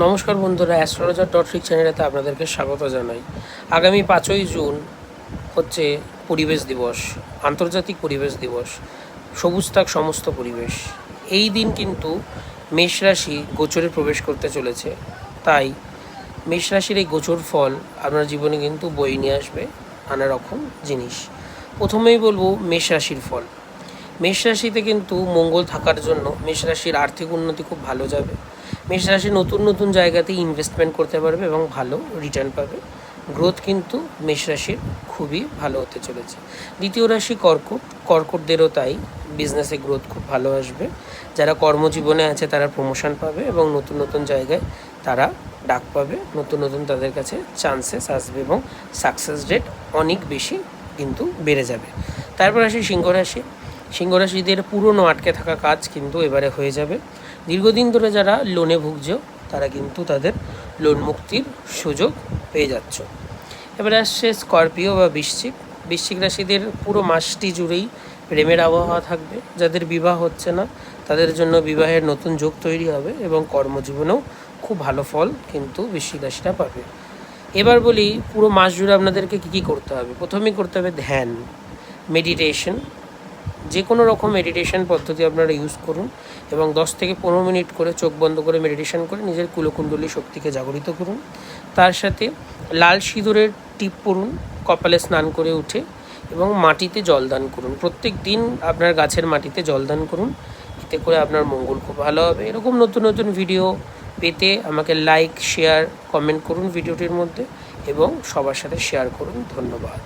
নমস্কার বন্ধুরা, অ্যাস্ট্রোলজার.ফ্রিক চ্যানেলেতে আপনাদেরকে স্বাগত জানাই। আগামী 5ই জুন হচ্ছে পরিবেশ দিবস, আন্তর্জাতিক পরিবেশ দিবস। সবুজ থাক সমস্ত পরিবেশ। এই দিন কিন্তু মেষ রাশি গোচরে প্রবেশ করতে চলেছে। তাই মেষ রাশির এই গোচর ফল আপনার জীবনে কিন্তু বয়ে নিয়ে আসবে নানা রকম জিনিস। প্রথমেই বলবো মেষ রাশির ফল। মেষ রাশিতে কিন্তু মঙ্গল থাকার জন্য মেষ রাশির আর্থিক উন্নতি খুব ভালো যাবে। মেষ রাশি নতুন নতুন জায়গাতে ইনভেস্টমেন্ট করতে পারবে এবং ভালো রিটার্ন পাবে। গ্রোথ কিন্তু মেষ রাশির খুবই ভালো হতে চলেছে। দ্বিতীয় রাশি কর্কটদেরও তাই, বিজনেসে গ্রোথ খুব ভালো আসবে। যারা কর্মজীবনে আছে তারা প্রমোশন পাবে এবং নতুন নতুন জায়গায় তারা ডাক পাবে। নতুন নতুন তাদের কাছে চান্সেস আসবে এবং সাকসেস রেট অনেক বেশি কিন্তু বেড়ে যাবে। তারপর আসি সিংহ রাশি। সিংহ রাশিদের পুরনো আটকে থাকা কাজ কিন্তু এবারে হয়ে যাবে। দীর্ঘদিন ধরে যারা লোনে ভুগছ তারা কিন্তু তাদের লোন মুক্তির সুযোগ পেয়ে যাচ্ছ। এবারে আসছে স্করপিও বা বৃশ্চিক রাশিদের পুরো মাসটি জুড়েই প্রেমের আবহাওয়া থাকবে। যাদের বিবাহ হচ্ছে না তাদের জন্য বিবাহের নতুন যোগ তৈরি হবে এবং কর্মজীবনেও খুব ভালো ফল কিন্তু বৃশ্চিক রাশিটা পাবে। এবার বলি পুরো মাস জুড়ে আপনাদেরকে কী করতে হবে। প্রথমেই করতে হবে ধ্যান, মেডিটেশন। যে কোনো রকম মেডিটেশন পদ্ধতি আপনারা ইউজ করুন এবং 10 থেকে 15 মিনিট করে চোখ বন্ধ করে মেডিটেশন করে নিজের কুলকুণ্ডলী শক্তিকে জাগরিত করুন। তার সাথে লাল সিঁদুরের টিপ পরুন, কপালে স্নান করে উঠে এবং মাটিতে জলদান করুন। প্রত্যেক দিন আপনার গাছের মাটিতে জলদান করুন, এতে করে আপনার মঙ্গল খুব ভালো হবে। এরকম নতুন নতুন ভিডিও পেতে আমাকে লাইক, শেয়ার, কমেন্ট করুন ভিডিওটির মধ্যে এবং সবার সাথে শেয়ার করুন। ধন্যবাদ।